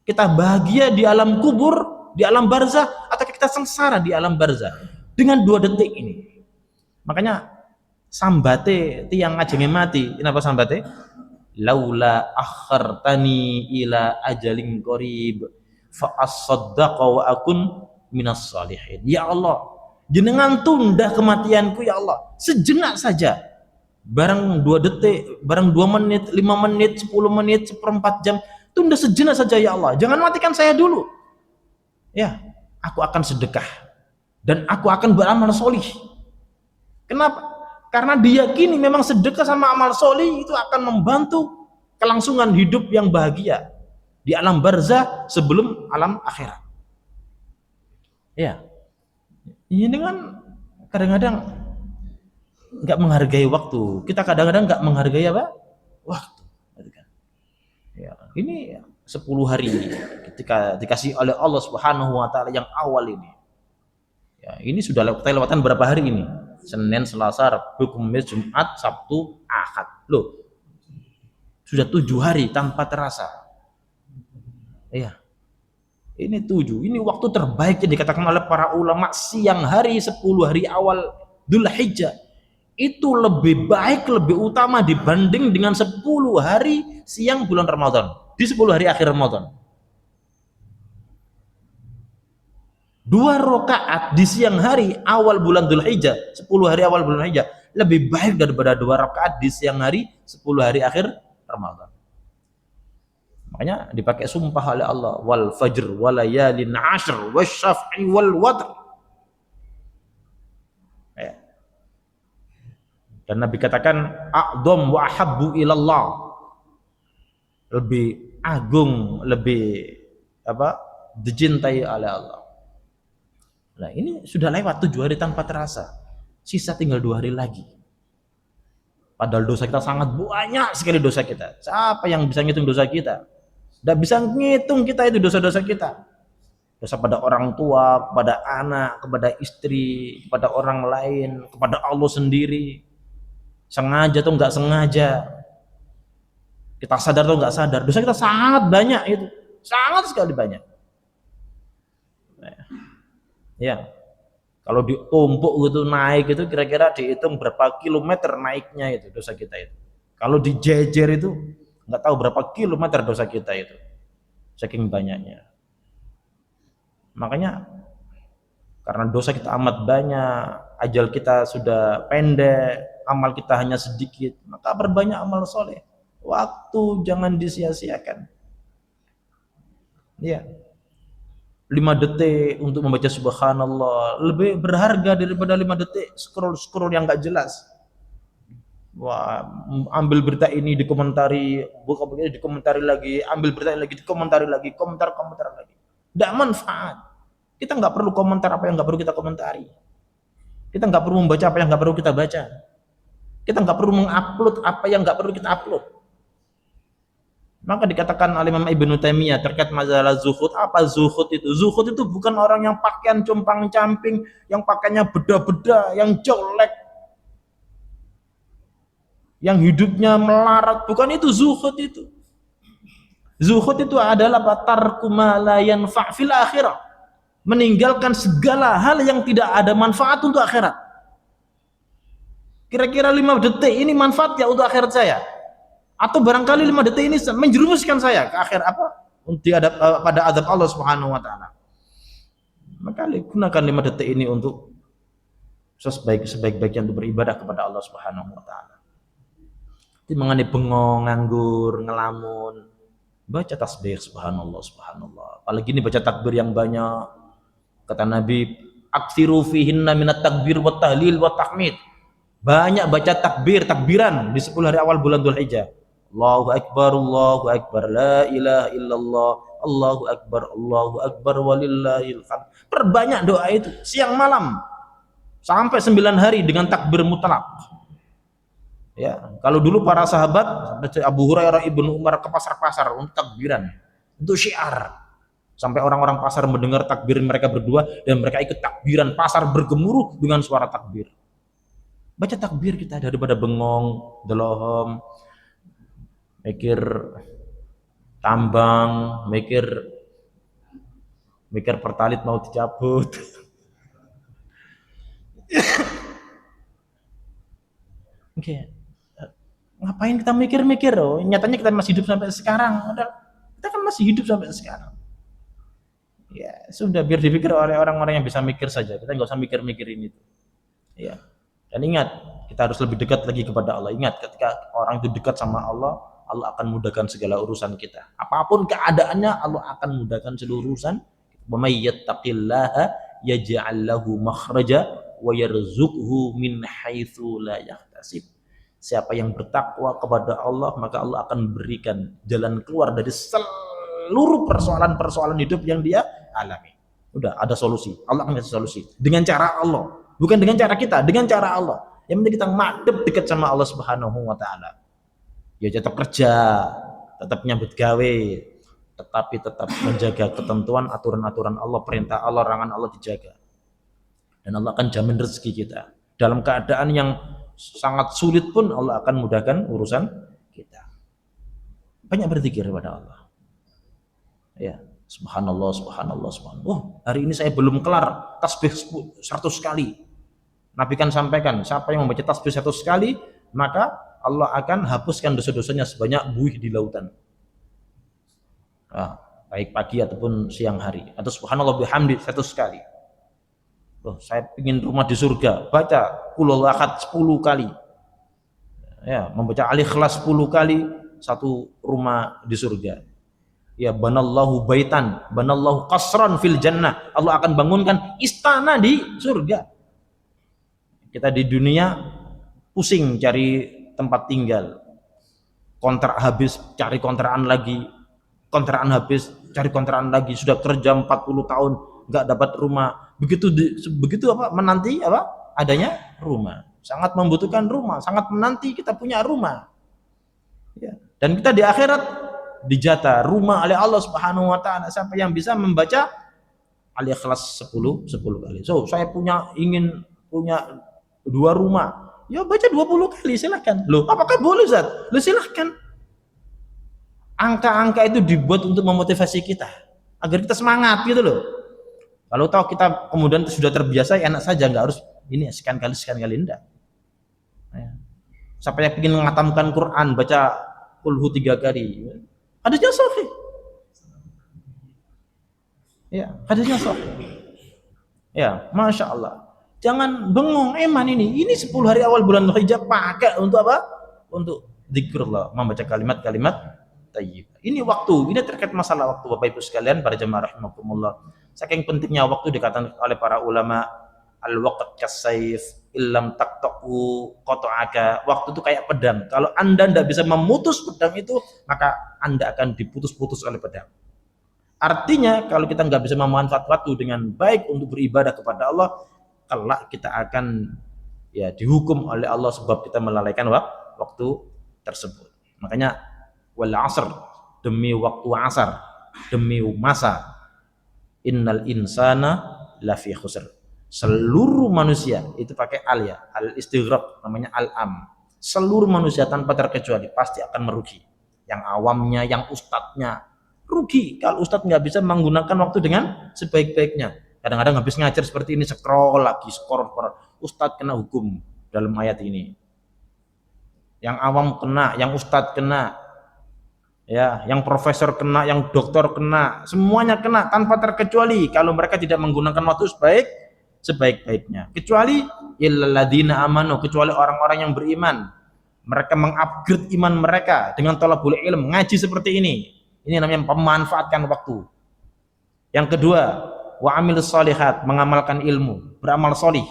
Kita bahagia di alam kubur, di alam barzah, ataukah kita sengsara di alam barzah dengan 2 detik ini? Makanya sambate tiang ajenge mati. Kenapa sambate? Laula akhartani ila ajalin qarib fa as-saddaqa wa akun minas salihin. Ya Allah, jenengan tunda kematianku ya Allah sejenak saja. Barang 2 detik, barang 2 menit, 5 menit, 10 menit, 1/4 jam, tunda sejenak saja ya Allah. Jangan matikan saya dulu. Ya, aku akan sedekah dan aku akan beramal solih. Kenapa? Karena diyakini memang sedekah sama amal solih itu akan membantu kelangsungan hidup yang bahagia di alam barzah sebelum alam akhirat. Ya, ini kan kadang-kadang nggak menghargai waktu. Kita kadang-kadang nggak menghargai apa? Waktu. Gitu kan. Ya, ini 10 hari ketika dikasih oleh Allah Subhanahu wa taala yang awal ini. Ya, ini sudah kita lewatkan berapa hari ini? Senin, Selasa, Rabu, Kamis, Jumat, Sabtu, Ahad. Loh, sudah 7 hari tanpa terasa. Iya. Ini 7. Ini waktu terbaik yang dikatakan oleh para ulama, siang hari 10 hari awal Dzulhijjah. Itu lebih baik, lebih utama dibanding dengan 10 hari siang bulan Ramadan. Di 10 hari akhir Ramadan. 2 rakaat di siang hari awal bulan Dzulhijjah, 10 hari awal bulan Dzulhijjah, lebih baik daripada 2 rakaat di siang hari 10 hari akhir Ramadan. Makanya dipakai sumpah oleh Allah, wal fajr walayalin ashr wasyaf'i wal watr. Ya. Dan Nabi katakan a'dham wa ahabbu ilallah, lebih agung, lebih apa? Dicintai oleh Allah. Nah, ini sudah lewat 7 hari tanpa terasa. Sisa tinggal 2 hari lagi. Padahal dosa kita sangat banyak sekali, dosa kita. Siapa yang bisa ngitung dosa kita? Tidak bisa ngitung kita itu dosa-dosa kita. Dosa pada orang tua, kepada anak, kepada istri, kepada orang lain, kepada Allah sendiri. Sengaja atau enggak sengaja. Kita sadar atau enggak sadar. Dosa kita sangat banyak itu. Sangat sekali banyak. Ya. Kalau ditumpuk gitu naik itu kira-kira dihitung berapa kilometer naiknya itu dosa kita itu. Kalau dijejer itu nggak tahu berapa kilometer dosa kita itu, saking banyaknya. Makanya karena dosa kita amat banyak, ajal kita sudah pendek, amal kita hanya sedikit, maka berbanyak amal soleh. Waktu jangan disia-siakan. Ya, 5 detik untuk membaca subhanallah lebih berharga daripada 5 detik scroll yang nggak jelas. Wah, ambil berita ini dikomentari, buka begini dikomentari lagi, ambil berita ini lagi dikomentari lagi, komentar lagi. Tidak manfaat. Kita nggak perlu komentar apa yang nggak perlu kita komentari. Kita nggak perlu membaca apa yang nggak perlu kita baca. Kita nggak perlu mengupload apa yang nggak perlu kita upload. Maka dikatakan oleh Imam Ibnu Taimiyah terkait masalah zuhud. Apa zuhud itu? Zuhud itu bukan orang yang pakaian compang-camping, yang pakaiannya beda-beda, yang jelek, yang hidupnya melarat. Bukan itu zuhud itu. Zuhud itu adalah tarku ma la yanfa' fil akhirah. Meninggalkan segala hal yang tidak ada manfaat untuk akhirat. Kira-kira 5 detik ini manfaat ya untuk akhirat saya? Atau barangkali 5 detik ini menjerumuskan saya ke akhir apa? Pada azab Allah Subhanahu wa taala. Maka gunakan 5 detik ini untuk sebaik-baiknya untuk beribadah kepada Allah Subhanahu wa taala. Itu mengenai bengong, nganggur, ngelamun, baca tasbih subhanallah subhanallah. Apalagi ini baca takbir yang banyak. Kata Nabi, aktsiru fihinna minat takbir wa tahlil wa tahmid. Banyak baca takbiran di 10 hari awal bulan Dzulhijjah. Allahu akbar, la ilaha illallah, Allahu akbar walillahil hamd. Perbanyak doa itu siang malam sampai 9 hari dengan takbir mutlak. Ya, kalau dulu para sahabat Abu Hurairah, Ibnu Umar ke pasar-pasar untuk takbiran, untuk syiar. Sampai orang-orang pasar mendengar takbir mereka berdua dan mereka ikut takbiran, pasar bergemuruh dengan suara takbir. Baca takbir kita daripada bengong, delohom, mikir tambang, mikir pertalit mau dicabut. Oke. Ngapain kita mikir-mikir? Oh, nyatanya kita masih hidup sampai sekarang. Kita kan masih hidup sampai sekarang. Ya, sudah biar dipikir oleh orang-orang yang bisa mikir saja. Kita nggak usah mikir-mikirin itu. Ya. Dan ingat, kita harus lebih dekat lagi kepada Allah. Ingat, ketika orang itu dekat sama Allah, Allah akan mudahkan segala urusan kita. Apapun keadaannya, Allah akan mudahkan seluruh urusan. Wa may yattaqillaha yaj'al lahu makhraja wa yarzuqhu min haitsu la yahtasib. Siapa yang bertakwa kepada Allah, maka Allah akan berikan jalan keluar dari seluruh persoalan-persoalan hidup yang dia alami. Udah ada solusi. Allah akan kasih solusi dengan cara Allah, bukan dengan cara kita, dengan cara Allah. Yang penting kita madep dekat sama Allah Subhanahu wa taala. Ya tetap kerja, tetap nyambut gawe, tetapi tetap menjaga ketentuan aturan-aturan Allah, perintah Allah, larangan Allah dijaga. Dan Allah akan jamin rezeki kita. Dalam keadaan yang sangat sulit pun Allah akan mudahkan urusan kita. Banyak berzikir kepada Allah. Ya, subhanallah, subhanallah, subhanallah. Oh, hari ini saya belum kelar tasbih 100 kali. Nabi kan sampaikan, siapa yang membaca tasbih 100 kali, maka Allah akan hapuskan dosa-dosanya sebanyak buih di lautan. Baik pagi ataupun siang hari. Atau subhanallah bihamdi 100 kali. Loh, saya ingin rumah di surga, baca qul ahad 10 kali. Ya, membaca Al-Ikhlas 10 kali, satu rumah di surga. Ya, banallahu baitan, banallahu qasran fil jannah. Allah akan bangunkan istana di surga. Kita di dunia pusing cari tempat tinggal. Kontrak habis, cari kontrakan lagi. Kontrakan habis, cari kontrakan lagi. Sudah kerja 40 tahun nggak dapat rumah. Begitu menanti adanya rumah. Sangat membutuhkan rumah, sangat menanti kita punya rumah. Ya. Dan kita di akhirat dijatah rumah oleh Allah Subhanahu wa taala. Siapa yang bisa membaca Al-Ikhlas 10 kali. So, saya ingin punya 2 rumah. Ya baca 20 kali silahkan. Loh, apakah boleh Ustaz? Loh, silahkan. Angka-angka itu dibuat untuk memotivasi kita agar kita semangat gitu loh. Kalau tahu kita kemudian sudah terbiasa, ya enak saja, nggak harus ini sekian kali enggak. Ya. Siapa yang ingin mengatamkan Quran, baca Qulhu 3 kali. Hadisnya sahih. Ya, hadisnya sahih. Ya, Masya Allah. Jangan bengong, eman ini 10 hari awal bulan Hijab pakai untuk apa? Untuk zikrullah, membaca kalimat-kalimat thayyibah. Ini waktu, ini terkait masalah waktu Bapak Ibu sekalian, para jemaah rahimakumullah. Saking pentingnya waktu dikatakan oleh para ulama, al-waqt kasayf illam taqta'u qata'aka. Waktu itu kayak pedang. Kalau Anda tidak bisa memutus pedang itu, maka Anda akan diputus-putus oleh pedang. Artinya kalau kita nggak bisa memanfaatkan waktu dengan baik untuk beribadah kepada Allah, kelak kita akan ya dihukum oleh Allah sebab kita melalaikan waktu tersebut. Makanya wal asr, demi waktu asar, demi masa, innal insana lafi khusr. Seluruh manusia itu pakai al ya, al istighraq, namanya al-am. Seluruh manusia tanpa terkecuali pasti akan merugi. Yang awamnya, yang ustadznya rugi kalau ustadz nggak bisa menggunakan waktu dengan sebaik-baiknya. Kadang-kadang habis ngajar seperti ini, scroll lagi, skor. Ustadz kena hukum dalam ayat ini. Yang awam kena, yang ustadz kena, ya, yang profesor kena, yang doktor kena, semuanya kena tanpa terkecuali kalau mereka tidak menggunakan waktu sebaik-baiknya. Kecuali illalladzina amanu, kecuali orang-orang yang beriman. Mereka mengupgrade iman mereka dengan thalabul ilm, ngaji seperti ini. Ini namanya memanfaatkan waktu. Yang kedua, wa amilus sholihat, mengamalkan ilmu, beramal solih.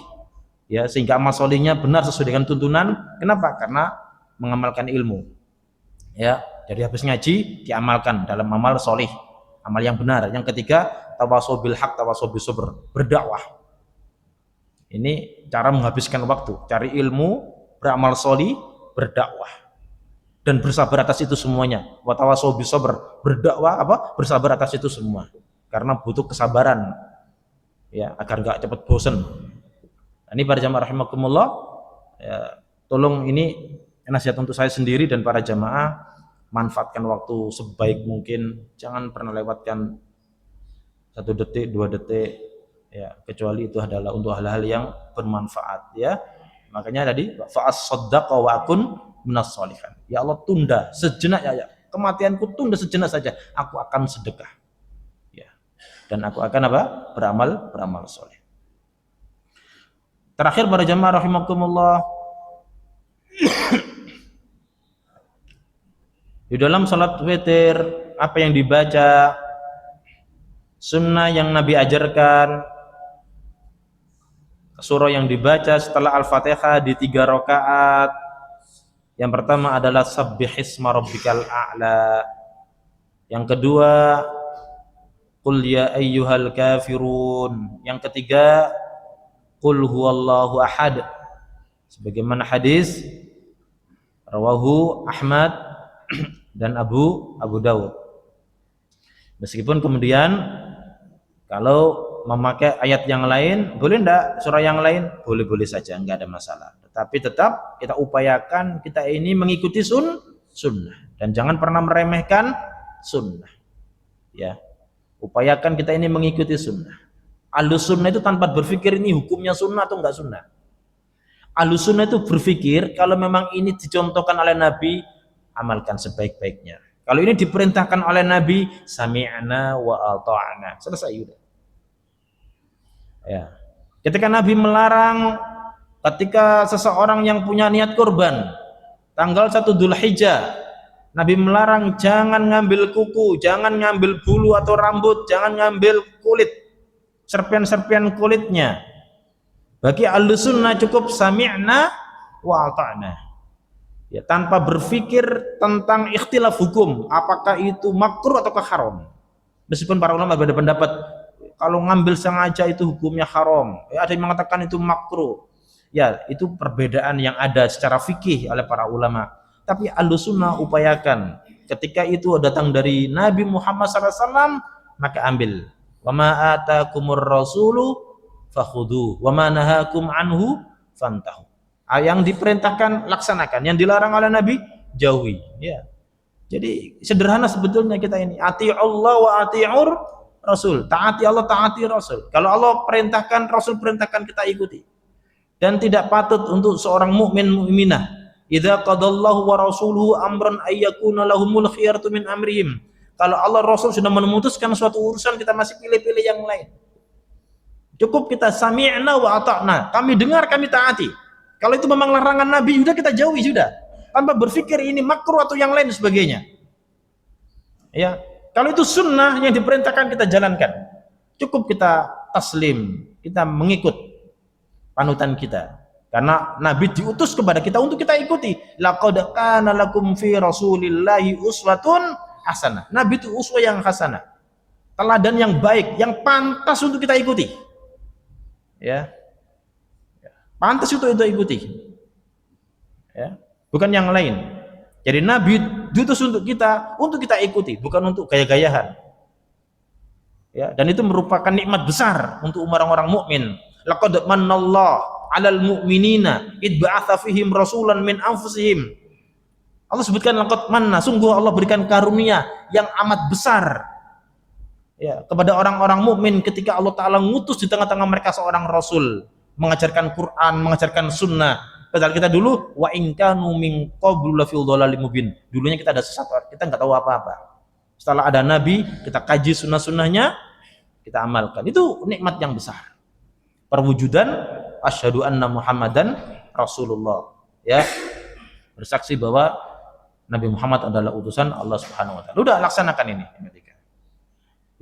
Ya, sehingga amal solihnya benar sesuai dengan tuntunan. Kenapa? Karena mengamalkan ilmu. Ya, jadi habis ngaji diamalkan dalam amal solih, amal yang benar. Yang ketiga, tawasau bil haq, tawasau bis sabr, berdakwah. Ini cara menghabiskan waktu, cari ilmu, beramal solih, berdakwah. Dan bersabar atas itu semuanya. Wa tawasau bis sabr, berdakwah bersabar atas itu semua. Karena butuh kesabaran. Ya, agar enggak cepat bosan. Ini para jamaah rahimakumullah, ya, tolong ini nasihat untuk saya sendiri dan para jamaah, manfaatkan waktu sebaik mungkin, jangan pernah lewatkan 1 detik, 2 detik, ya, kecuali itu adalah untuk hal-hal yang bermanfaat, ya. Makanya tadi fa'as-saddaqa wa akun minas sholihan. Ya Allah, tunda sejenak ya, kematianku tunda sejenak saja, aku akan sedekah. Ya. Dan aku akan beramal soleh. Terakhir para jamaah rahimakumullah, di dalam salat witir apa yang dibaca, sunnah yang Nabi ajarkan, surah yang dibaca setelah Al-Fatihah di 3 rakaat. Yang pertama adalah sabbihisma rabbikal a'la. Yang kedua qul ya ayyuhal kafirun. Yang ketiga, qul huwallahu ahad. Sebagaimana hadis rawahu Ahmad dan Abu Dawud. Meskipun kemudian kalau memakai ayat yang lain, boleh enggak surah yang lain? Boleh-boleh saja, enggak ada masalah. Tetapi tetap kita upayakan kita ini mengikuti sunnah dan jangan pernah meremehkan sunnah. Ya, upayakan kita ini mengikuti sunnah. Ahlus sunnah itu tanpa berpikir ini hukumnya sunnah atau enggak sunnah. Ahlus sunnah itu berpikir kalau memang ini dicontohkan oleh Nabi, amalkan sebaik-baiknya. Kalau ini diperintahkan oleh Nabi, sami'na wa ata'na. Selesai udah. Ya. Ketika Nabi melarang ketika seseorang yang punya niat kurban tanggal 1 Dzulhijjah, Nabi melarang jangan ngambil kuku, jangan ngambil bulu atau rambut, jangan ngambil kulit, serpian-serpian kulitnya. Bagi Ahlus Sunnah cukup sami'na wa ata'na. Ya, tanpa berpikir tentang ikhtilaf hukum, apakah itu makruh atau haram. Meskipun para ulama berbeda pendapat, kalau ngambil sengaja itu hukumnya haram. Ya, ada yang mengatakan itu makruh. Ya, itu perbedaan yang ada secara fikih oleh para ulama. Tapi Ahlus Sunnah upayakan ketika itu datang dari Nabi Muhammad SAW, maka ambil. Wa ma atakumur rasulu fakhudhu wa ma nahakum anhu fantahu. Yang diperintahkan laksanakan, yang dilarang oleh Nabi jauhi. Ya. Jadi sederhana sebetulnya kita ini. Ati'ullah wa ati'ur Rasul. Taati Allah, taati Rasul. Kalau Allah perintahkan, Rasul perintahkan, kita ikuti. Dan tidak patut untuk seorang mukmin mukminah, idza qadallahu wa rasuluhu amran ayyakuna lahumul khiyaratu min amrihim. Kalau Allah Rasul sudah memutuskan suatu urusan, kita masih pilih-pilih yang lain. Cukup kita sami'na wa ata'na. Kami dengar, kami taati. Kalau itu memang larangan Nabi, sudah kita jauhi sudah. Tanpa berpikir ini makruh atau yang lain sebagainya. Ya, kalau itu sunnah yang diperintahkan kita jalankan. Cukup kita taslim, kita mengikut panutan kita. Karena Nabi diutus kepada kita untuk kita ikuti. Laqad kana lakum fi Rasulillahi uswatun hasanah. Nabi itu uswah yang hasanah. Teladan yang baik, yang pantas untuk kita ikuti. Ya. Pantas itu ikuti. Ya. Bukan yang lain. Jadi Nabi diutus untuk kita ikuti, bukan untuk gaya-gayahan. Ya, dan itu merupakan nikmat besar untuk orang-orang mukmin. Laqad manallahu 'alal mu'minina id ba'atsa fihim rasulan min anfusihim. Allah sebutkan laqad manna, sungguh Allah berikan karunia yang amat besar. Ya, kepada orang-orang mukmin ketika Allah Ta'ala ngutus di tengah-tengah mereka seorang rasul, mengajarkan Quran, mengajarkan sunnah. Padahal kita dulu wa in kanu min qablu la fil dhalalim mubin. Dulunya kita ada sesat, kita enggak tahu apa-apa. Setelah ada nabi, kita kaji sunnah-sunnahnya, kita amalkan. Itu nikmat yang besar. Perwujudan asyhadu anna Muhammadan Rasulullah. Ya. Bersaksi bahwa Nabi Muhammad adalah utusan Allah Subhanahu wa taala. Udah laksanakan ini.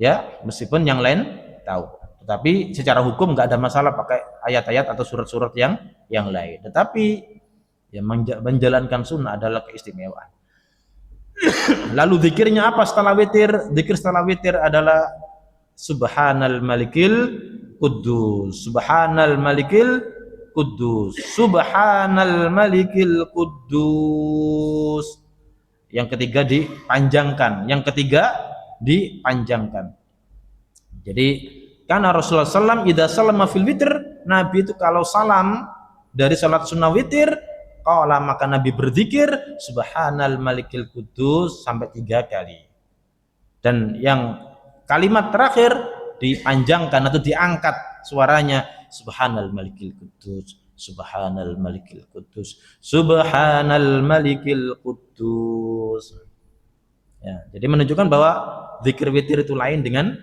Ya, meskipun yang lain tahu. Tetapi secara hukum nggak ada masalah pakai ayat-ayat atau surat-surat yang lain. Tetapi yang menjalankan sunnah adalah keistimewaan. Lalu zikirnya apa setelah witir? Zikir setelah witir adalah Subhanal Malikil Quddus, Subhanal Malikil Quddus, Subhanal Malikil Quddus. Yang ketiga dipanjangkan, yang ketiga dipanjangkan. Jadi karena Rasulullah SAW idza salama fil witr, Nabi itu kalau salam dari salat sunnah witir, qala maka Nabi berzikir Subhanal Malikil Quddus sampai 3 kali. Dan yang kalimat terakhir dipanjangkan atau diangkat suaranya Subhanal Malikil Quddus, Subhanal Malikil Quddus, Subhanal Malikil Quddus. Ya, jadi menunjukkan bahwa zikir witir itu lain dengan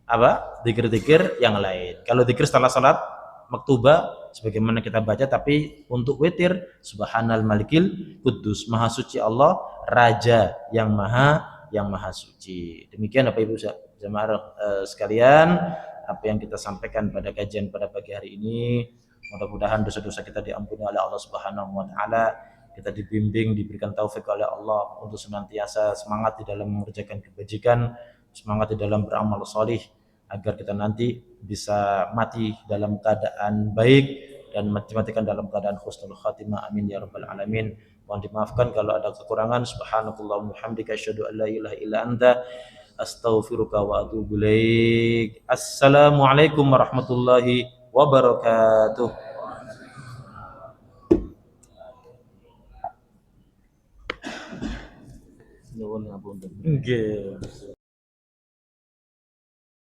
apa? Zikir-zikir yang lain. Kalau zikir setelah salat maktubah sebagaimana kita baca, tapi untuk witir Subhanal Malikil Quddus, Maha suci Allah, Raja yang maha suci. Demikian Bapak Ibu jemaah sekalian, apa yang kita sampaikan pada kajian pada pagi hari ini. Mudah-mudahan dosa-dosa kita diampuni oleh Allah Subhanahu wa taala. Kita dibimbing, diberikan taufik oleh Allah untuk senantiasa semangat di dalam mengerjakan kebajikan, semangat di dalam beramal salih agar kita nanti bisa mati dalam keadaan baik dan matikan dalam keadaan husnul khatimah. Amin ya rabbal alamin. Mohon dimaafkan kalau ada kekurangan. Subhanakallahumma hamdika asyhadu an la ilaha illa anta astaghfiruka wa atubu ilaik. Assalamualaikum warahmatullahi wabarakatuh. Nuwun ngapunten. Nggih.